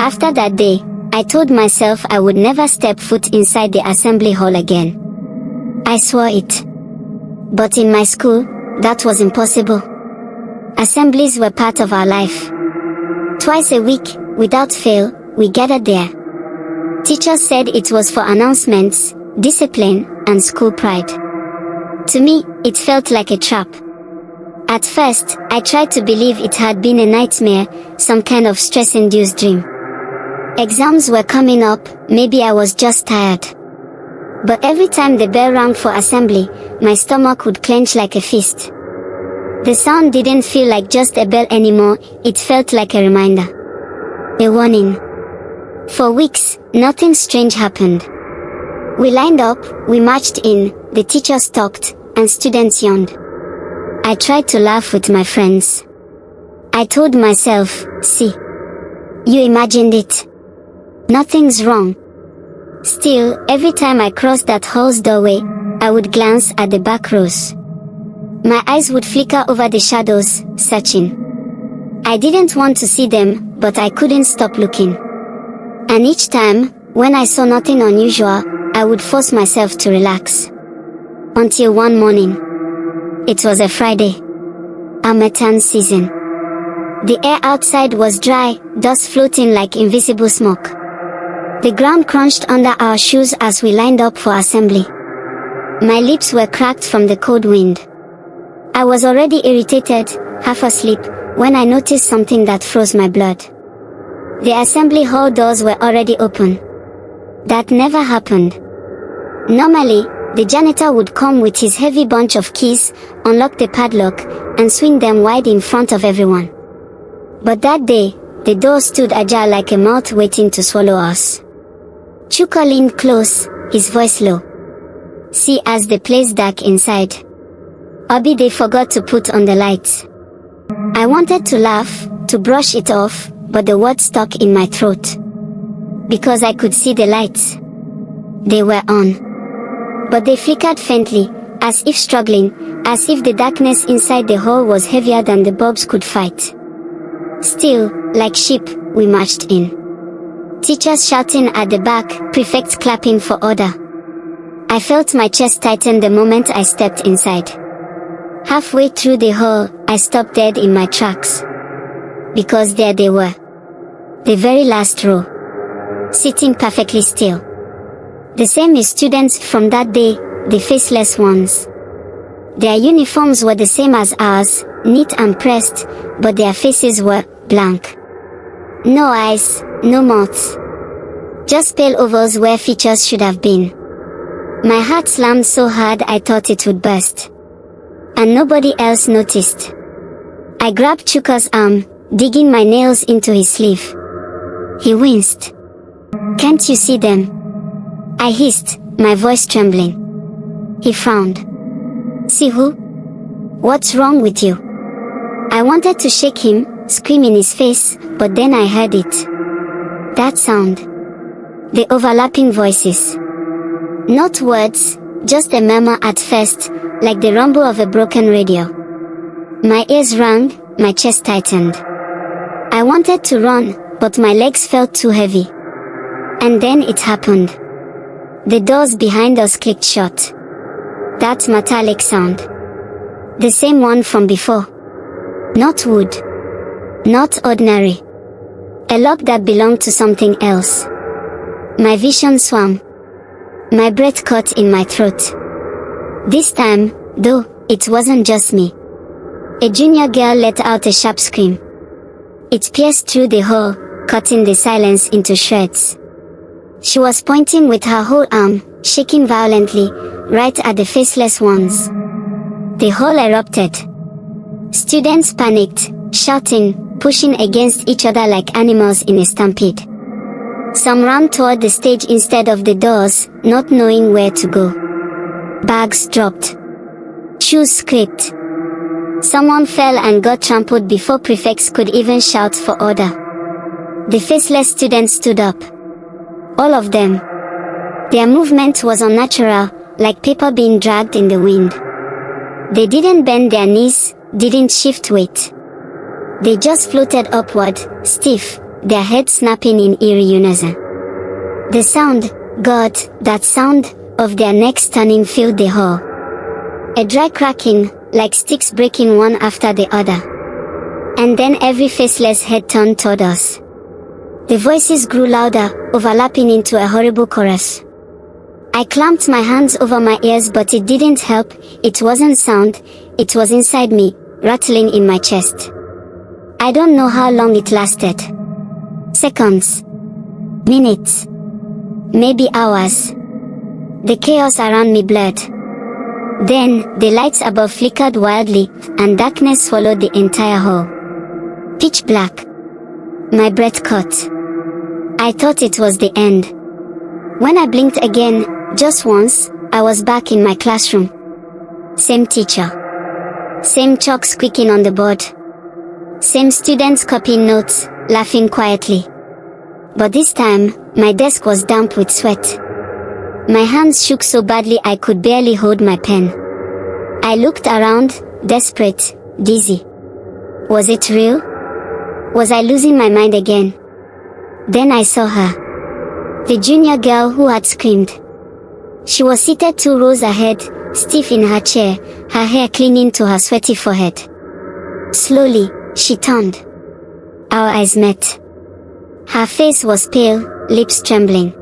After that day, I told myself I would never step foot inside the assembly hall again. I swore it. But in my school, that was impossible. Assemblies were part of our life. Twice a week, without fail, we gathered there. Teachers said it was for announcements, discipline, and school pride. To me, it felt like a trap. At first, I tried to believe it had been a nightmare, some kind of stress-induced dream. Exams were coming up, maybe I was just tired. But every time the bell rang for assembly, my stomach would clench like a fist. The sound didn't feel like just a bell anymore, it felt like a reminder. A warning. For weeks, nothing strange happened. We lined up, we marched in, the teachers talked, and students yawned. I tried to laugh with my friends. I told myself, see, you imagined it. Nothing's wrong. Still, every time I crossed that hall's doorway, I would glance at the back rows. My eyes would flicker over the shadows, searching. I didn't want to see them, but I couldn't stop looking. And each time, when I saw nothing unusual, I would force myself to relax. Until one morning. It was a Friday. Harmattan season. The air outside was dry, dust floating like invisible smoke. The ground crunched under our shoes as we lined up for assembly. My lips were cracked from the cold wind. I was already irritated, half asleep, when I noticed something that froze my blood. The assembly hall doors were already open. That never happened. Normally, the janitor would come with his heavy bunch of keys, unlock the padlock, and swing them wide in front of everyone. But that day, the door stood ajar like a mouth waiting to swallow us. Chuka leaned close, his voice low. See as the place dark inside. Obi, they forgot to put on the lights. I wanted to laugh, to brush it off, but the words stuck in my throat. Because I could see the lights. They were on. But they flickered faintly, as if struggling, as if the darkness inside the hall was heavier than the bulbs could fight. Still, like sheep, we marched in. Teachers shouting at the back, prefects clapping for order. I felt my chest tighten the moment I stepped inside. Halfway through the hall, I stopped dead in my tracks. Because there they were. The very last row. Sitting perfectly still. The same students from that day, the faceless ones. Their uniforms were the same as ours, neat and pressed, but their faces were blank. No eyes, no mouths. Just pale ovals where features should have been. My heart slammed so hard I thought it would burst. And nobody else noticed. I grabbed Chuka's arm, digging my nails into his sleeve. He winced. Can't you see them? I hissed, my voice trembling. He frowned. See who? What's wrong with you? I wanted to shake him, scream in his face, but then I heard it. That sound. The overlapping voices. Not words, just a murmur at first, like the rumble of a broken radio. My ears rang, my chest tightened. I wanted to run, but my legs felt too heavy. And then it happened. The doors behind us clicked shut. That metallic sound. The same one from before. Not wood. Not ordinary. A lock that belonged to something else. My vision swam. My breath caught in my throat. This time, though, it wasn't just me. A junior girl let out a sharp scream. It pierced through the hall, cutting the silence into shreds. She was pointing with her whole arm, shaking violently, right at the faceless ones. The hall erupted. Students panicked, shouting, pushing against each other like animals in a stampede. Some ran toward the stage instead of the doors, not knowing where to go. Bags dropped. Shoes scraped. Someone fell and got trampled before prefects could even shout for order. The faceless students stood up. All of them. Their movement was unnatural, like paper being dragged in the wind. They didn't bend their knees, didn't shift weight. They just floated upward, stiff, their heads snapping in eerie unison. The sound, God, that sound, of their necks turning filled the hall. A dry cracking, like sticks breaking one after the other. And then every faceless head turned toward us. The voices grew louder, overlapping into a horrible chorus. I clamped my hands over my ears, but it didn't help. It wasn't sound, it was inside me, rattling in my chest. I don't know how long it lasted. Seconds. Minutes. Maybe hours. The chaos around me blurred. Then, the lights above flickered wildly, and darkness swallowed the entire hall. Pitch black. My breath caught. I thought it was the end. When I blinked again, just once, I was back in my classroom. Same teacher. Same chalk squeaking on the board. Same students copying notes, laughing quietly. But this time, my desk was damp with sweat. My hands shook so badly I could barely hold my pen. I looked around, desperate, dizzy. Was it real? Was I losing my mind again? Then I saw her. The junior girl who had screamed. She was seated 2 rows ahead, stiff in her chair, her hair clinging to her sweaty forehead. Slowly, she turned. Our eyes met. Her face was pale, lips trembling.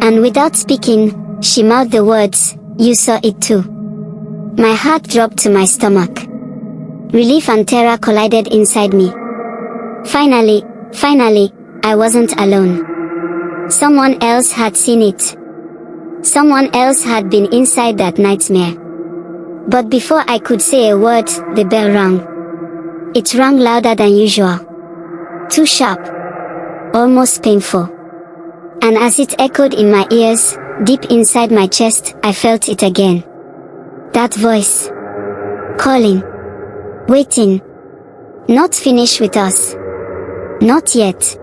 And without speaking, she mouthed the words, "You saw it too." My heart dropped to my stomach. Relief and terror collided inside me. Finally, I wasn't alone. Someone else had seen it. Someone else had been inside that nightmare. But before I could say a word, the bell rang. It rang louder than usual. Too sharp. Almost painful. And as it echoed in my ears, deep inside my chest, I felt it again. That voice. Calling. Waiting. Not finished with us. Not yet.